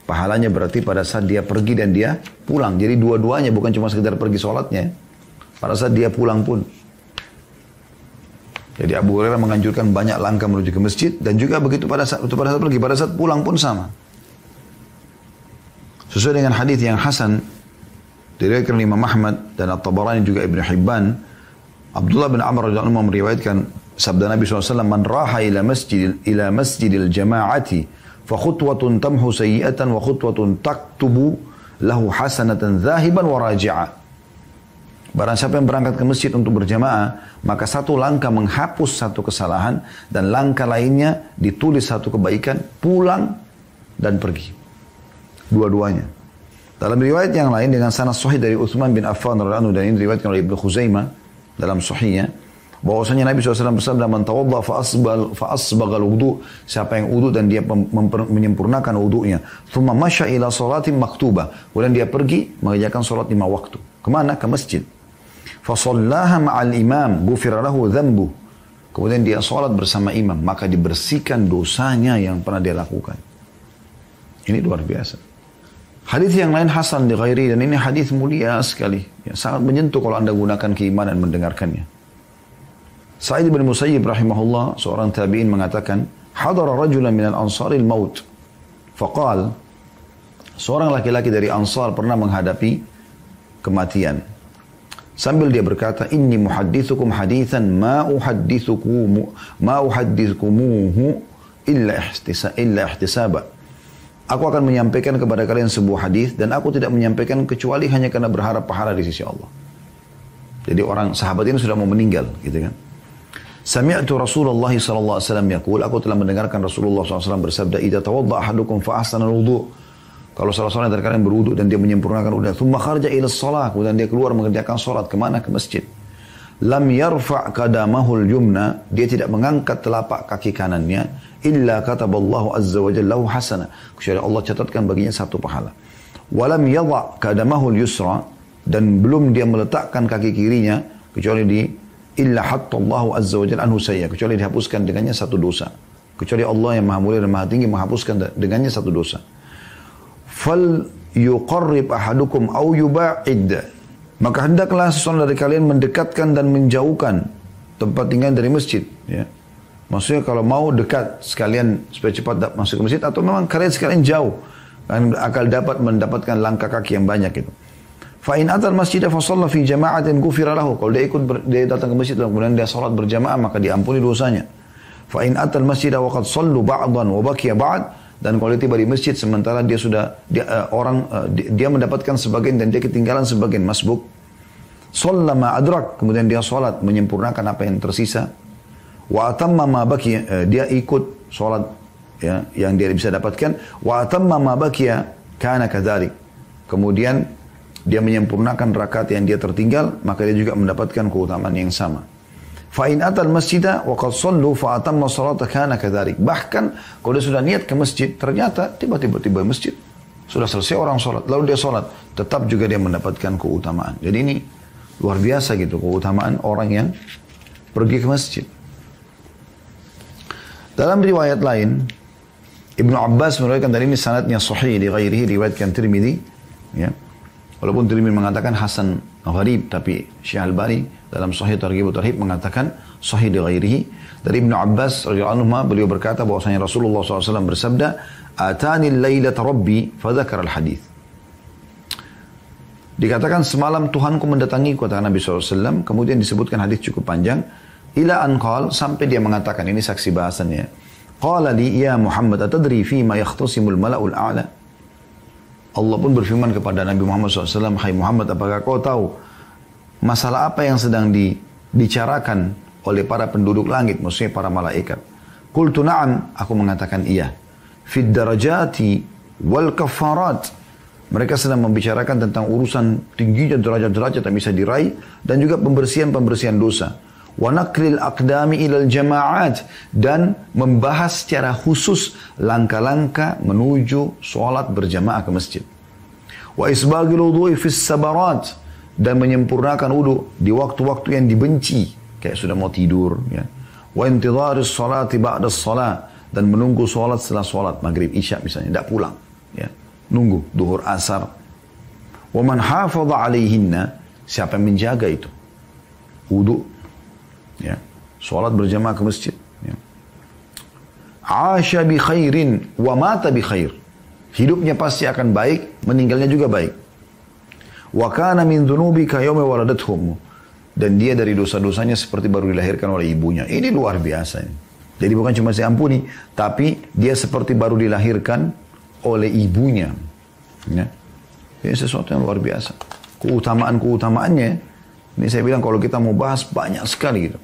pahalanya berarti pada saat dia pergi dan dia pulang. Jadi dua-duanya, bukan cuma sekedar pergi sholatnya. Pada saat dia pulang pun. Jadi Abu Hurairah menganjurkan banyak langkah menuju ke masjid. Dan juga begitu pada saat pergi. Pada saat pulang pun sama. Sesuai dengan hadis yang hasan diriwayatkan oleh Imam Ahmad dan At-Tabarani juga Ibn Hibban, Abdullah bin Amr radhiyallahu anhu meriwayatkan sabda Nabi SAW, man raha ila masjidil jama'ati fa khutwatun tamhu sayyi'atan wa khutwatun taktubu lahu hasanatan zahiban wa raji'a. Barang siapa yang berangkat ke masjid untuk berjamaah, maka satu langkah menghapus satu kesalahan dan langkah lainnya ditulis satu kebaikan, pulang dan pergi. Dua-duanya. Dalam riwayat yang lain dengan sanad sahih dari Utsman bin Affan radhiyallahu anhu, dan ini diriwayatkan oleh Ibnu Khuzaimah dalam sahihnya, bahwasanya Nabi SAW bersabda, man tawadda fa asbaghal wudu, siapa yang wudu dan dia menyempurnakan wudunya, thumma masya ila salatin maktubah, kemudian dia pergi mengerjakan salat 5 waktu. Kemana? Ke masjid. Fa shallaha ma'al imam ghufira lahu dhanbu, kemudian dia salat bersama imam, maka dibersihkan dosanya yang pernah dia lakukan. Ini luar biasa. Hadis yang lain hasan li ghairi, dan ini hadis mulia sekali, ya, sangat menyentuh kalau anda gunakan keimanan mendengarkannya. Sa'id bin Musayyib rahimahullah, seorang tabi'in, mengatakan, hadara rajulan minal ansaril maut. Faqal, seorang laki-laki dari Ansar pernah menghadapi kematian. Sambil dia berkata, inni muhaddithukum hadithan ma uhaddithukumuhu illa ihtisaba. Aku akan menyampaikan kepada kalian sebuah hadis dan aku tidak menyampaikan kecuali hanya karena berharap pahala di sisi Allah. Jadi orang sahabat ini sudah mau meninggal, gitu kan? Sami'tu Rasulullah sallallahu alaihi wasallam yaqul, aku telah mendengarkan Rasulullah SAW bersabda, idza tawadda ahadukum fa ahsana al-wudu. Kalau salah seorang dari kalian berwudu dan dia menyempurnakan wudu, thumma kharaja ila shalah, kemudian dia keluar mengerjakan salat, kemana? Ke masjid. Lam yarfa' qadamahul yumna, dia tidak mengangkat telapak kaki kanannya, illa kataballahu azza wa jalla lahu hasana, kecuali Allah catatkan baginya satu pahala. Walam yadha' qadamahul yusra, dan belum dia meletakkan kaki kirinya kecuali di illa hattallahu azza wa jalla anhu sayya, kecuali dihapuskan dengannya satu dosa. Kecuali Allah yang Maha Mulia dan Maha Tinggi menghapuskan dengannya satu dosa. Fal yuqarrib ahadukum au yuba'id, maka hendaklah seseorang dari kalian mendekatkan dan menjauhkan tempat tinggal dari masjid, ya. Maksudnya kalau mau dekat sekalian supaya cepat masuk ke masjid, atau memang kalian sekalian jauh akan dapat mendapatkan langkah kaki yang banyak itu. Fa in atal masjid fa shalla fi jama'atin ghufira lahu, kalau dia datang ke masjid dan kemudian dia salat berjamaah maka diampuni dosanya. Fa in atal masjid wa qad sallu ba'dan wa baqiya ba'd, dan kalau dia tiba di masjid sementara dia mendapatkan sebagian dan dia ketinggalan sebagian, masbuk. Shalla ma adrak, kemudian dia salat menyempurnakan apa yang tersisa. Wa atamma ma baqiya, dia ikut salat, ya, yang dia bisa dapatkan. Wa atamma ma baqiya kana kadzalik, kemudian dia menyempurnakan rakaat yang dia tertinggal, maka dia juga mendapatkan keutamaan yang sama. Fa in atal masjidah wa qad sallu fa atamma salata kana kadzalik. Bahkan kalau dia sudah niat ke masjid, ternyata tiba-tiba masjid sudah selesai orang salat, lalu dia salat, tetap juga dia mendapatkan keutamaan. Jadi ini luar biasa gitu keutamaan orang yang pergi ke masjid. Dalam riwayat lain, Ibnu Abbas meriwayatkan, dari ini sanadnya sahih di ghairihi, riwayatkan Tirmidzi, ya. Walaupun Tirmidzi mengatakan hasan gharib, tapi Syekh Albani dalam Sahih Targhib wa Tarhib mengatakan sahih di ghairihi. Dari Ibnu Abbas radhiyallahu anhu, beliau berkata bahwasanya Rasulullah SAW bersabda, atani lailata rabbi fa dzakara al-hadits. Dikatakan semalam Tuhanku mendatangiku, kata Nabi SAW. Kemudian disebutkan hadis cukup panjang. Ila an qala, sampai dia mengatakan, ini saksi bahasannya. Qala li ya Muhammad atadri fima yakhtasimul mala'ul a'la. Allah pun berfirman kepada Nabi Muhammad SAW, hai Muhammad, apakah kau tahu masalah apa yang sedang dibicarakan oleh para penduduk langit, maksudnya para malaikat. Qultu na'am, aku mengatakan iya. Fid darajati wal kafarat. Mereka sedang membicarakan tentang urusan tingginya derajat-derajat yang bisa diraih dan juga pembersihan-pembersihan dosa. Wa naqlil aqdami ilal jama'at, dan membahas secara khusus langkah-langkah menuju sholat berjamaah ke masjid. Wa isbagil wudu'i fis sabarat, dan menyempurnakan wudu di waktu-waktu yang dibenci, kayak sudah mau tidur, ya. Wa intidharis salati ba'da shalah, dan menunggu sholat setelah sholat maghrib isya misalnya, tidak pulang, ya. Nunggu duhur asar. Wa man hafadha alaihinna, siapa yang menjaga itu wudu, ya, sholat berjamaah ke masjid, ya. Asha bi khairin wa mata bi khair, hidupnya pasti akan baik, meninggalnya juga baik. Wa kana min dhunubika yawma waladathum, dan dia dari dosa-dosanya seperti baru dilahirkan oleh ibunya. Ini luar biasa ini. Jadi bukan cuma diampuni, tapi dia seperti baru dilahirkan oleh ibunya, ya. Ini sesuatu yang luar biasa. Keutamaan-keutamaannya, ini saya bilang kalau kita mau bahas banyak sekali gitu.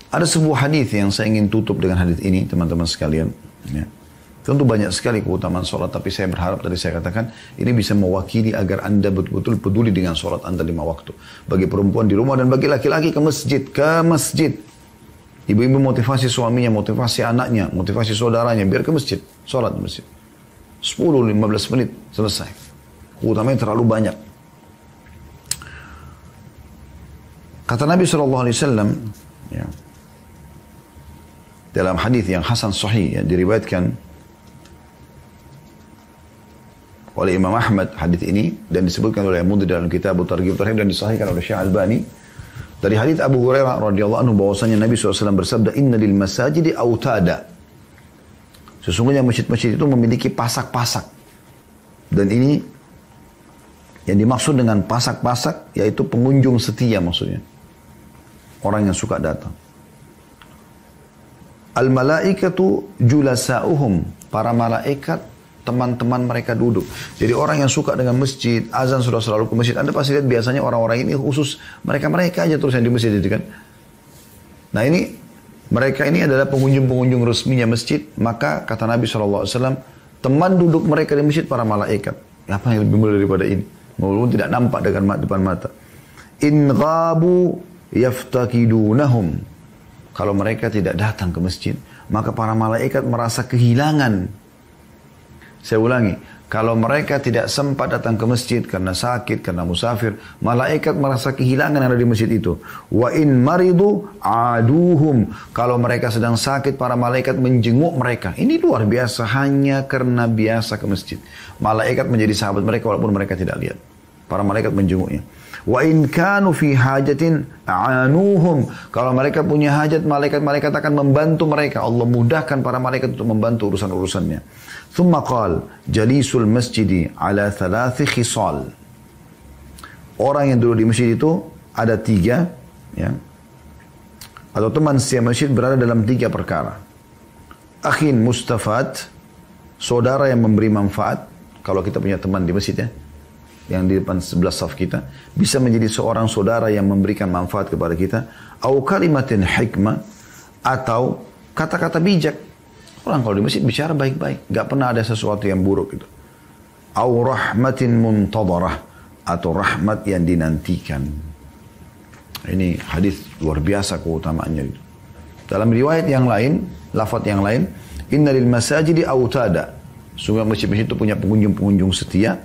Ada sebuah hadis yang saya ingin tutup dengan hadis ini, teman-teman sekalian, ya. Tentu banyak sekali keutamaan sholat, tapi saya berharap tadi saya katakan ini bisa mewakili agar anda betul-betul peduli dengan sholat anda 5 waktu. Bagi perempuan di rumah dan bagi laki-laki ke masjid. Ibu-ibu motivasi suaminya, motivasi anaknya, motivasi saudaranya, biar ke masjid, sholat di masjid. 10-15 menit, selesai. Keutamanya terlalu banyak. Kata Nabi SAW, ya, dalam hadis yang hasan sahih, yang diriwayatkan oleh Imam Ahmad, hadis ini, dan disebutkan oleh Mundhir dalam kitab Targhib Tarhib, dan disahihkan oleh Syekh Albani. Dari hadits Abu Hurairah radhiyallahu anhu bahwasanya Nabi SAW bersabda, Inna lil masajidi autada. Sesungguhnya masjid-masjid itu memiliki pasak-pasak. Dan ini yang dimaksud dengan pasak-pasak yaitu pengunjung setia maksudnya. Orang yang suka datang. Al-malaikatu julasa'uhum. Para malaikat teman-teman mereka duduk. Jadi orang yang suka dengan masjid, azan sudah selalu ke masjid. Anda pasti lihat biasanya orang-orang ini khusus mereka aja terus yang di masjid itu kan. Nah ini, mereka ini adalah pengunjung-pengunjung resminya masjid. Maka kata Nabi SAW, teman duduk mereka di masjid para malaikat. Apa yang lebih mulia daripada ini? Walaupun tidak nampak dengan depan mata. In ghabu yaftakidunahum. Kalau mereka tidak datang ke masjid, maka para malaikat merasa kehilangan. Saya ulangi, kalau mereka tidak sempat datang ke masjid karena sakit, karena musafir, malaikat merasa kehilangan yang ada di masjid itu. Wa in maridu aduhum. Kalau mereka sedang sakit, para malaikat menjenguk mereka. Ini luar biasa, hanya karena biasa ke masjid. Malaikat menjadi sahabat mereka walaupun mereka tidak lihat. Para malaikat menjenguknya. Wa in kanu fi hajatin a'anuhum. Kalau mereka punya hajat, malaikat-malaikat akan membantu mereka. Allah mudahkan para malaikat untuk membantu urusan-urusannya. Thumma qal, jalisul masjidi ala 3 khisal. Orang yang duduk di masjid itu ada 3, ya. Atau teman setia masjid berada dalam 3 perkara. Akhin mustafad, saudara yang memberi manfaat. Kalau kita punya teman di masjid, ya, yang di depan sebelah saf kita, bisa menjadi seorang saudara yang memberikan manfaat kepada kita. Au kalimatin hikmah, atau kata-kata bijak. Orang kalau di masjid bicara baik-baik, gak pernah ada sesuatu yang buruk gitu. Au rahmatin muntadarah, atau rahmat yang dinantikan. Ini hadis luar biasa keutamaannya itu. Dalam riwayat yang lain, lafaz yang lain, inna lil masajidi autada. Sungguh masjid-masjid itu punya pengunjung-pengunjung setia.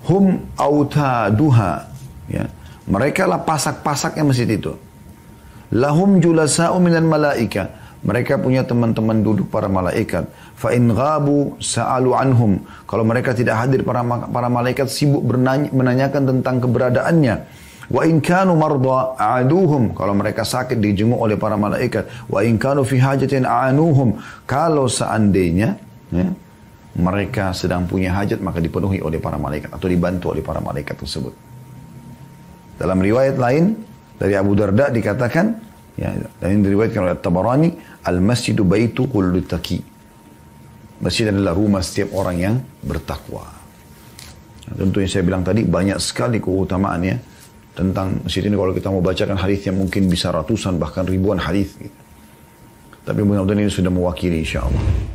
Hum autaduha, ya. Mereka lah pasak-pasaknya masjid itu. Lahum julasa'u minal malaika. Mereka punya teman-teman duduk para malaikat. Fa in ghabu sa'alu anhum. Kalau mereka tidak hadir, para malaikat sibuk menanyakan tentang keberadaannya. Wa in kanu marda a'aduhum. Kalau mereka sakit dijenguk oleh para malaikat. Wa in kanu fi hajatin a'anuhum. Kalau seandainya, ya, mereka sedang punya hajat maka dipenuhi oleh para malaikat atau dibantu oleh para malaikat tersebut. Dalam riwayat lain dari Abu Darda dikatakan, ya, dan ini diriwayatkan oleh Tabarani, al-masjidu baitu kullu taqi. Masjid adalah rumah setiap orang yang bertakwa. Nah, tentu yang saya bilang tadi banyak sekali keutamaannya tentang masjid ini. Kalau kita mau bacakan hadisnya mungkin bisa ratusan bahkan ribuan hadis. Gitu. Tapi mudah-mudahan ini sudah mewakili insya Allah.